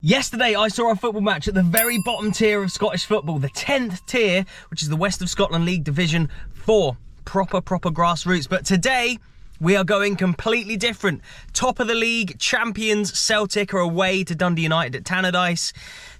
Yesterday, I saw a football match at the very bottom tier of Scottish football, the 10th tier, which is the West of Scotland League Division 4. Proper grassroots. But today, we are going completely different. Top of the league, champions Celtic are away to Dundee United at TANNADICE.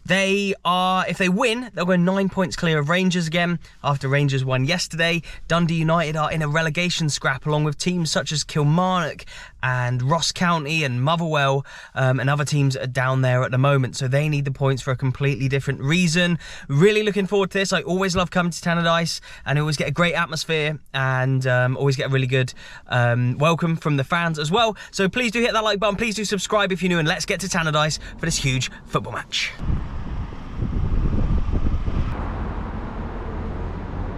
They are, if they win, they'll go 9 points clear of Rangers again after Rangers won yesterday. Dundee United are in a relegation scrap along with teams such as Kilmarnock and Ross County and Motherwell and other teams are down there at the moment. So they need the points for a completely different reason. Really looking forward to this. I always love coming to TANNADICE and I always get a great atmosphere and always get a really good welcome from the fans as well. So please do hit that like button. Please do subscribe if you're new and let's get to TANNADICE for this huge football match.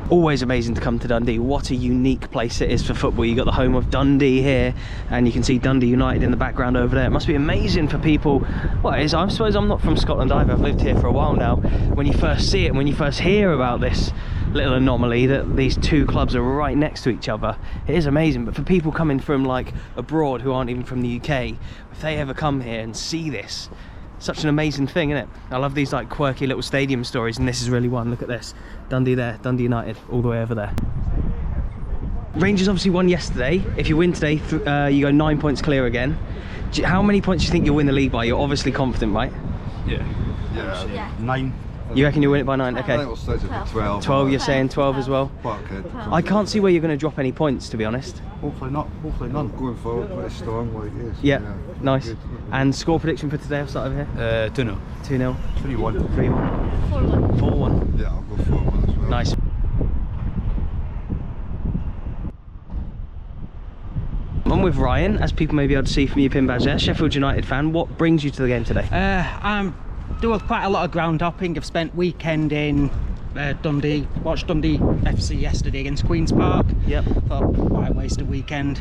Always amazing to come to Dundee. What a unique place it is for football. You've got the home of Dundee here and you can see Dundee United in the background over there. It must be amazing for people. Well, it is. I suppose I'm not from Scotland either. I've lived here for a while now. When you first see it, when you first hear about this little anomaly that these two clubs are right next to each other, it is amazing. But for people coming from like abroad who aren't even from the UK, if they ever come here and see this, such an amazing thing, isn't it? I love these like quirky little stadium stories and this is really one. Look at this. Dundee there, Dundee United, all the way over there. Rangers obviously won yesterday. If you win today, you go 9 points clear again. How many points do you think you'll win the league by? You're obviously confident, right? Yeah. 9. You reckon you'll win it by 9? Okay. I think it'll start at 12. 12, you're saying 12 as well? I can't see where you're going to drop any points, to be honest. Hopefully not. Hopefully none. Going forward, pretty strong like this. Yeah, nice. And score prediction for today, I'll start over here. 2-0. 2-0. 3-1. 3-1. 4-1. 4-1. Yeah, I'll go 4-1 as well. Nice. I'm with Ryan, as people may be able to see from your pin badge there, Sheffield United fan. What brings you to the game today? I'm doing quite a lot of ground hopping. I've spent weekend in Dundee, watched Dundee FC yesterday against Queen's Park. Yep. Thought, why waste a weekend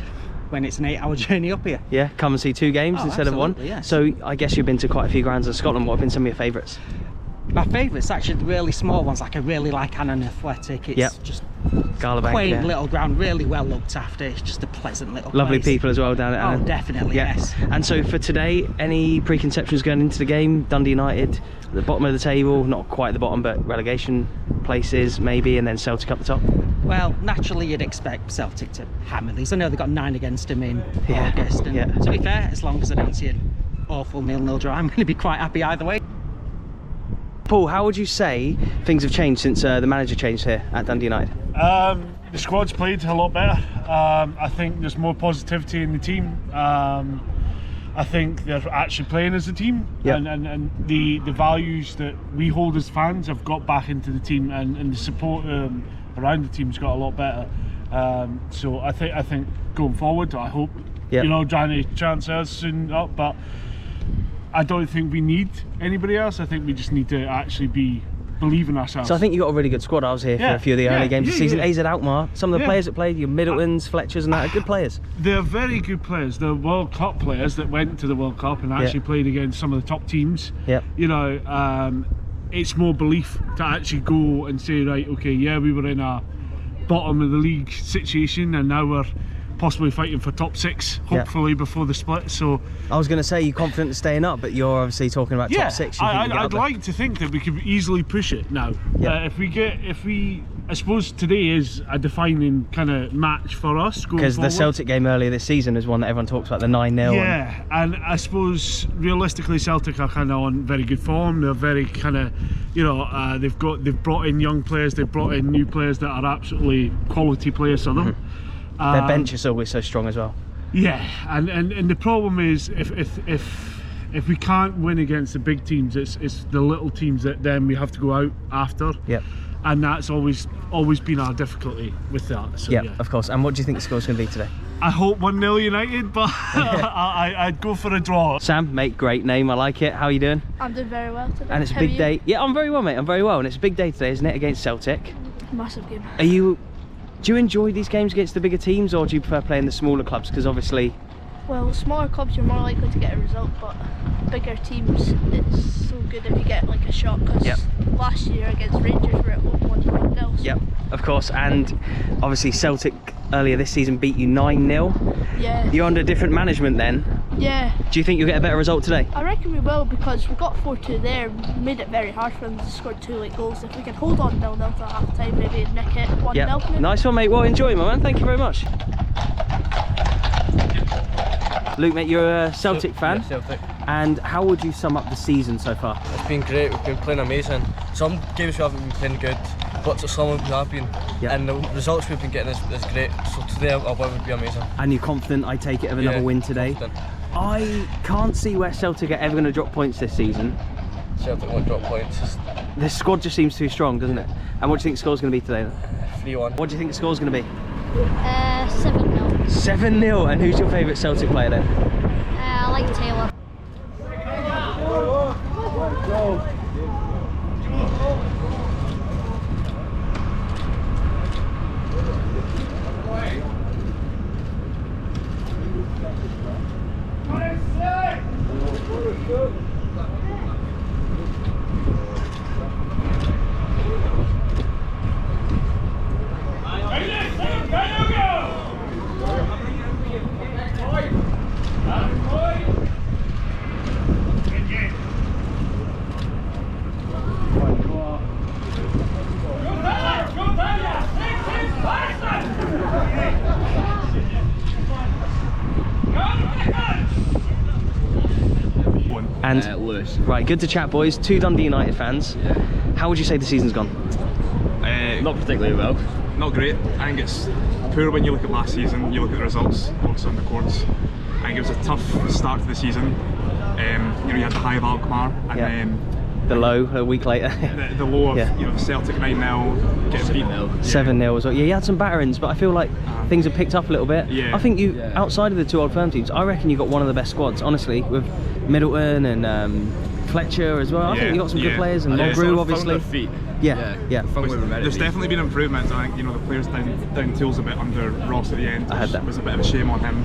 when it's an 8-hour journey up here? Yeah, come and see 2 games instead of 1. Yes. So I guess you've been to quite a few grounds in Scotland. What have been some of your favourites? My favourites actually the really small ones, like I really like Annan Athletic. It's just quaint little ground, really well looked after. It's just a pleasant little Lovely place. People as well down at Annan. Oh, definitely, yes. And so for today, any preconceptions going into the game? Dundee United, at the bottom of the table, not quite the bottom, but relegation places maybe, and then Celtic up the top? Well, naturally you'd expect Celtic to hammer these. I know they got 9 against them in August, and to be fair, as long as I don't see an awful 0-0 draw, I'm going to be quite happy either way. Paul, how would you say things have changed since the manager changed here at Dundee United? The squad's played a lot better. I think there's more positivity in the team. I think they're actually playing as a team, and the values that we hold as fans have got back into the team, and the support around the team's got a lot better. So I think going forward, I hope Johnny chance us soon up, but I don't think we need anybody else. I think we just need to actually believe in ourselves. So I think you got a really good squad. I was here for a few of the early games of the season. AZ Alkmaar, some of the players that played, your Middletons, Fletchers and that, are good players. They're very good players. They're World Cup players that went to the World Cup and actually played against some of the top teams. You know, it's more belief to actually go and say, right, okay, yeah, we were in a bottom of the league situation and now we're possibly fighting for top 6, hopefully before the split. So I was going to say, you're confident in staying up, but you're obviously talking about top 6. I'd like to think that we could easily push it now. I suppose today is a defining kind of match for us going because forward. The Celtic game earlier this season is one that everyone talks about, the 9-0. Yeah, and I suppose realistically Celtic are kind of on very good form. They're very kind of, you know, they've brought in young players, they've brought in new players that are absolutely quality players for them. Their bench is always so strong as well. Yeah, and the problem is if we can't win against the big teams, it's the little teams that then we have to go out after. And that's always been our difficulty with that. So, of course. And what do you think the score's going to be today? I hope 1-0 United, but I'd go for a draw. Sam, mate, great name. I like it. How are you doing? I'm doing very well today. And it's a big day. Yeah, I'm very well, mate. I'm very well. And it's a big day today, isn't it, against Celtic? Massive game. Do you enjoy these games against the bigger teams, or do you prefer playing the smaller clubs? Because obviously, well, smaller clubs you're more likely to get a result, but bigger teams it's so good if you get like a shot. Because last year against Rangers we're at home 1-1. Yep, of course. And obviously Celtic earlier this season beat you 9-0. Yeah. You're under different management then. Yeah. Do you think you'll get a better result today? I reckon we will, because we got 4-2 there, made it very hard for them to score 2 late goals. If we can hold on 0-0 till half time, maybe nick it 1-0. Yep. Nice one, mate. Well, enjoy, my man. Thank you very much. Luke, mate, you're a Celtic fan. Yeah, Celtic. And how would you sum up the season so far? It's been great. We've been playing amazing. Some games we haven't been playing good, but some we have been. Yep. And the results we've been getting is great. So today a win would be amazing. And you're confident, I take it, of another win today? Confident. I can't see where Celtic are ever going to drop points this season. Celtic won't drop points. The squad just seems too strong, doesn't it? And what do you think the score's going to be today? 3-1. What do you think the score's going to be? 7-0. 7-0. And who's your favourite Celtic player then? I like Taylor. And Lewis. right, good to chat, boys. 2 Dundee United fans. Yeah. How would you say the season's gone? Not particularly well. Not great. I think it's poor when you look at last season, you look at the results, also on the courts. I think it was a tough start to the season. You know, you had the high of Alkmaar and Yeah. then The low a week later. the low of Yeah. you know Celtic 9-0, getting beaten. 7-0 as well. Yeah, you had some batterings, but I feel like things have picked up a little bit. Yeah. I think you, Yeah. outside of the 2 Old Firm teams, I reckon you got one of the best squads, honestly, with Middleton and Fletcher as well. I think you got some good players, and Mulgrew, obviously. Feet. Yeah, yeah. There's definitely been improvements. I think you know the players down tools a bit under Ross at the end. I heard that. Was a bit of a shame on him.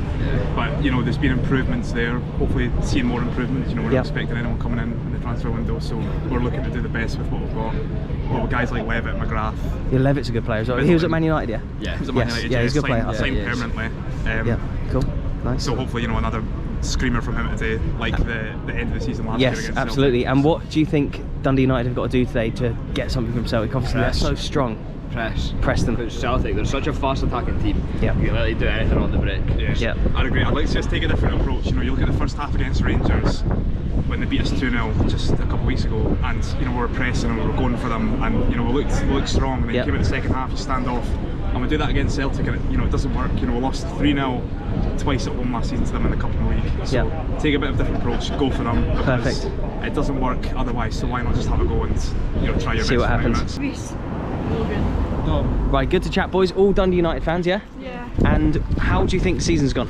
But you know there's been improvements there. Hopefully seeing more improvements. You know we're not expecting anyone coming in the transfer window, so we're looking to do the best with what we've got. Well, with guys like Levitt, McGrath. Yeah, Levitt's a good player as well. He was at Man United, yeah? Yeah. He was at Man Yes, United, yeah, he's a good player. Signed Yeah, he is. permanently. Yeah, cool, nice. So hopefully you know another screamer from him today, like the end of the season last year Yes, against absolutely. Celtic. And what do you think Dundee United have got to do today to get something from Celtic? Obviously, Press. they're so strong. Press. Press them. Because Celtic, they're such a fast attacking team. Yeah. You can literally do anything on the break. Yes, Yeah. I'd agree. I'd like to just take a different approach. You know, you look at the first half against Rangers when they beat us 2-0 just a couple of weeks ago, and you know we were pressing and we were going for them, and you know we looked strong. And then Yep. came in the second half, you stand off, and we do that against Celtic, and it doesn't work. You know, we lost 3-0 twice at home last season to them in the Cup in the league. So Yep. take a bit of a different approach, go for them. Because Perfect. It doesn't work otherwise. So why not just have a go and try your best? See what for 90 happens. minutes. Right, good to chat, boys. All Dundee United fans, yeah? Yeah. And how do you think the season's gone?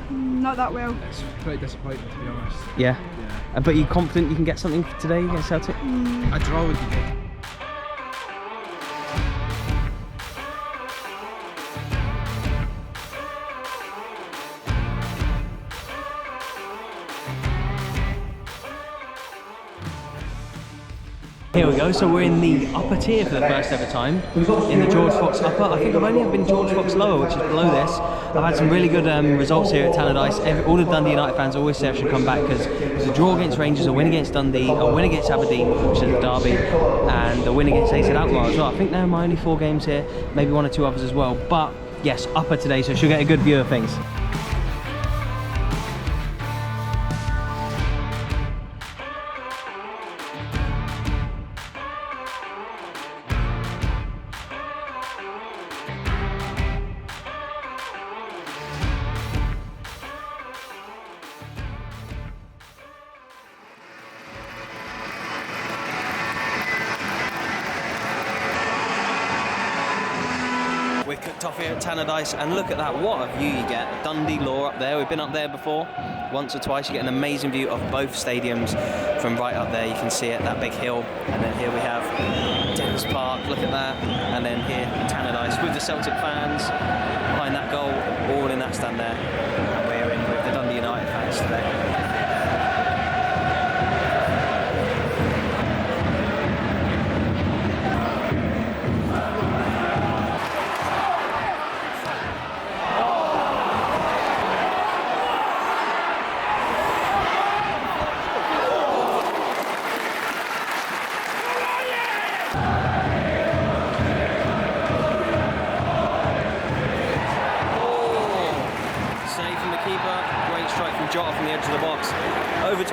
Not that well. It's pretty disappointing, to be honest. Yeah? But you confident you can get something today against Celtic? A draw would be good. Here we go, so we're in the upper tier for the first ever time, in the George Fox upper. I think I've only ever been George Fox lower, which is below this. I've had some really good results here at TANNADICE. All the Dundee United fans always say I should come back because it's a draw against Rangers, a win against Dundee, a win against Aberdeen, which is a derby, and a win against Alkmaar as well. I think they're my only 4 games here, maybe 1 or 2 others as well. But yes, upper today, so she'll get a good view of things. We're cooked off here at TANNADICE, and look at that, what a view you get. Dundee Law up there, we've been up there before, once or twice. You get an amazing view of both stadiums from right up there. You can see it, that big hill, and then here we have Dennis Park, look at that, and then here TANNADICE with the Celtic fans behind that goal, all in that stand there. And we're in with the Dundee United fans today.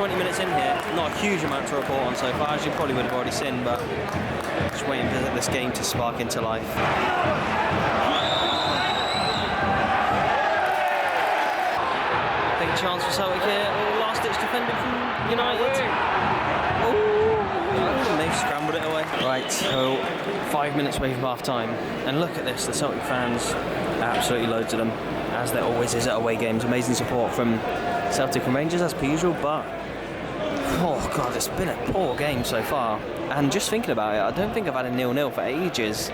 20 minutes in here, not a huge amount to report on so far, as you probably would have already seen, but just waiting for this game to spark into life. Big chance for Celtic here. Oh, last-ditch defending from United. Oh, they've scrambled it away. Right, so 5 minutes away from half-time, and look at this, the Celtic fans, absolutely loads of them, as there always is at away games. Amazing support from Celtic and Rangers as per usual, but oh god, it's been a poor game so far. And just thinking about it, I don't think I've had a 0-0 for ages.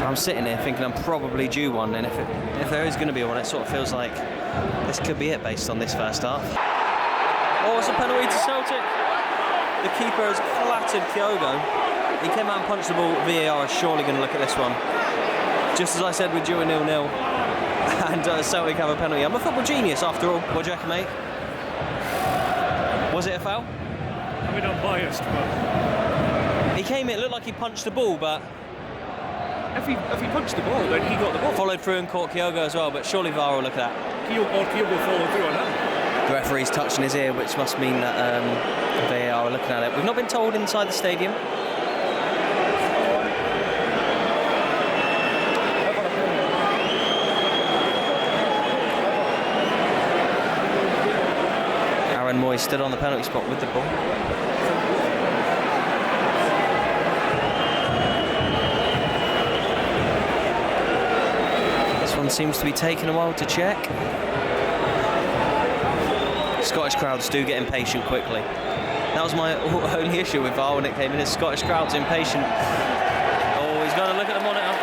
I'm sitting here thinking I'm probably due one, and if there is going to be one, it sort of feels like this could be it based on this first half. Oh, it's a penalty to Celtic. The keeper has clattered Kyogo. He came out and punched the ball. VAR is surely going to look at this one. Just as I said, we're due a 0-0. And Celtic have a penalty. I'm a football genius after all. What do you reckon, mate? Was it a foul? I mean, I'm biased, but He came in, it looked like he punched the ball, but if he punched the ball, then he got the ball. followed through and caught Kyogo as well, but surely VAR will look at that. Kyogo followed through on that. The referee's touching his ear, which must mean that VAR are looking at it. We've not been told inside the stadium. Aaron Mooy stood on the penalty spot with the ball. This one seems to be taking a while to check. Scottish crowds do get impatient quickly. That was my only issue with VAR when it came in, is Scottish crowds impatient. Oh, he's going to look at the monitor.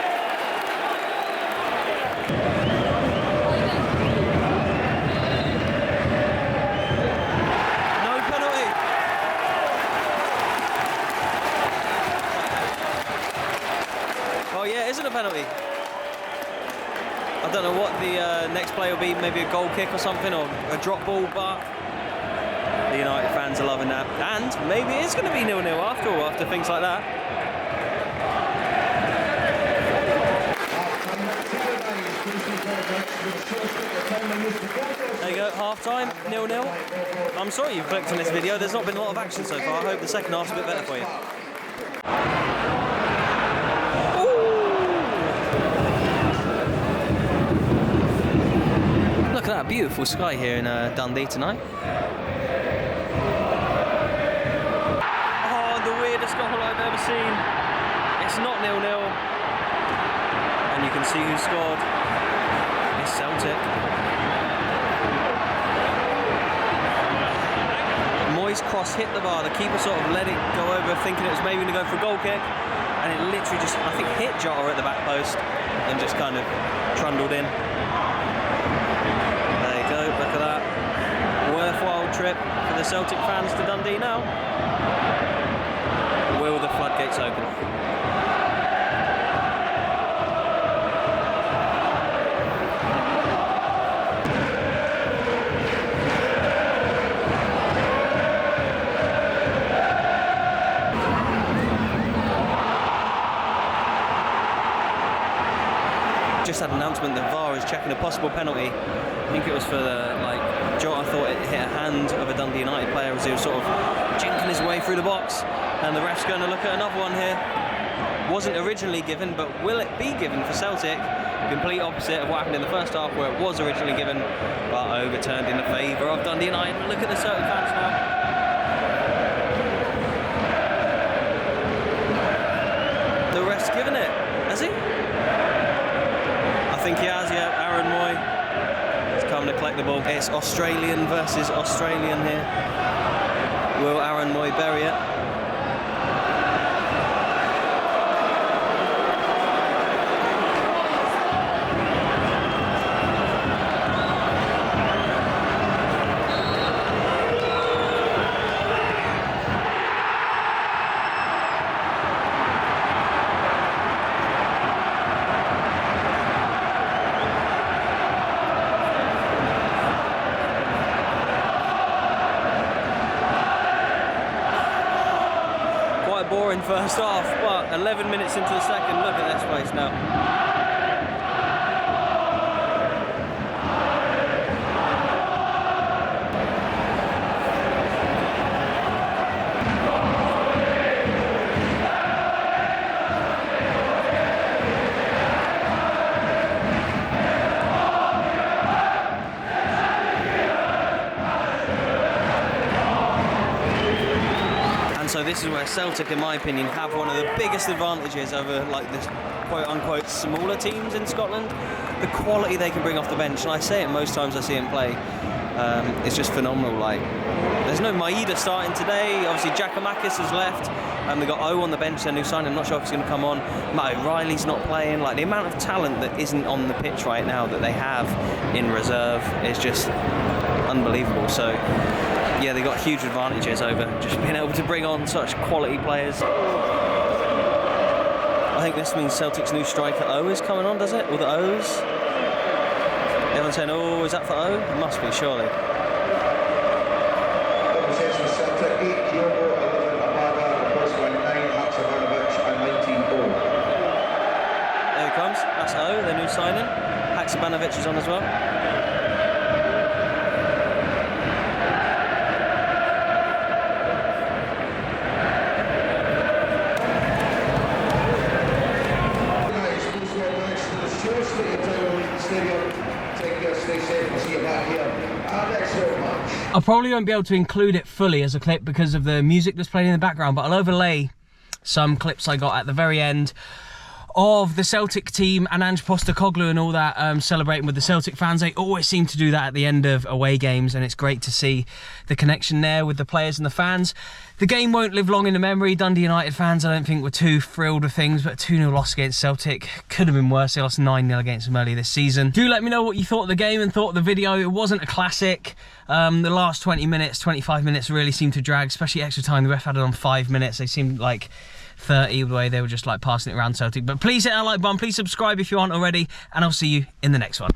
No penalty. Oh yeah, it isn't a penalty. I don't know what the next play will be, maybe a goal kick or something, or a drop ball, but the United fans are loving that. And maybe it is going to be 0-0 after all, after things like that. There you go, half-time, 0-0. I'm sorry you've clicked on this video, there's not been a lot of action so far. I hope the second half's a bit better for you. Look at that beautiful sky here in Dundee tonight. Oh, the weirdest goal I've ever seen. It's not 0-0. And you can see who scored. It's Celtic. Mooy's cross hit the bar. The keeper sort of let it go over, thinking it was maybe going to go for a goal kick. And it literally just, I think, hit Jota at the back post and just kind of trundled in. Look at that. Worthwhile trip for the Celtic fans to Dundee now. Will the floodgates open? Just had an announcement that VAR is checking a possible penalty. I think it was for Jota thought it hit a hand of a Dundee United player as he was sort of jinking his way through the box, and the ref's going to look at another one here. Wasn't originally given, but will it be given for Celtic? Complete opposite of what happened in the first half, where it was originally given but overturned in the favour of Dundee United. Look at the Celtic fans now. The ref's given it, has he? I think he has, yeah. Aaron Mooy has come to collect the ball. It's Australian versus Australian here. Will Aaron Mooy bury it? Boring first half, but 11 minutes into the second, look at this place now. So this is where Celtic, in my opinion, have one of the biggest advantages over like this quote-unquote smaller teams in Scotland. The quality they can bring off the bench, and I say it most times I see him play, it's just phenomenal. Like, there's no Maeda starting today. Obviously, Giacomakis has left, and they've got O on the bench, their new signing. I'm not sure if he's going to come on. Matt O'Reilly's not playing. Like, the amount of talent that isn't on the pitch right now that they have in reserve is just unbelievable. So, yeah, they got huge advantages over just being able to bring on such quality players. I think this means Celtic's new striker O is coming on, does it? All the O's? Everyone's saying, oh, is that for O? It must be, surely. Celtic 8, Kyogo, 11, Abada, replaced by 9, Haksabanovic, and 19, O. There he comes, that's O, their new signing. Haksabanovic is on as well. I probably won't be able to include it fully as a clip because of the music that's playing in the background, but I'll overlay some clips I got at the very end of the Celtic team and Ange Postecoglou and all that, celebrating with the Celtic fans. They always seem to do that at the end of away games, and it's great to see the connection there with the players and the fans. The game won't live long in the memory. Dundee United fans, I don't think, were too thrilled with things, but a 2-0 loss against Celtic could have been worse. They lost 9-0 against them earlier this season. Do let me know what you thought of the game and thought of the video. It wasn't a classic. The last 20 minutes, 25 minutes really seemed to drag, especially extra time. The ref had it on 5 minutes. They seemed like 30 the way they were just like passing it around Celtic. But please hit that like button, please subscribe if you aren't already, and I'll see you in the next one.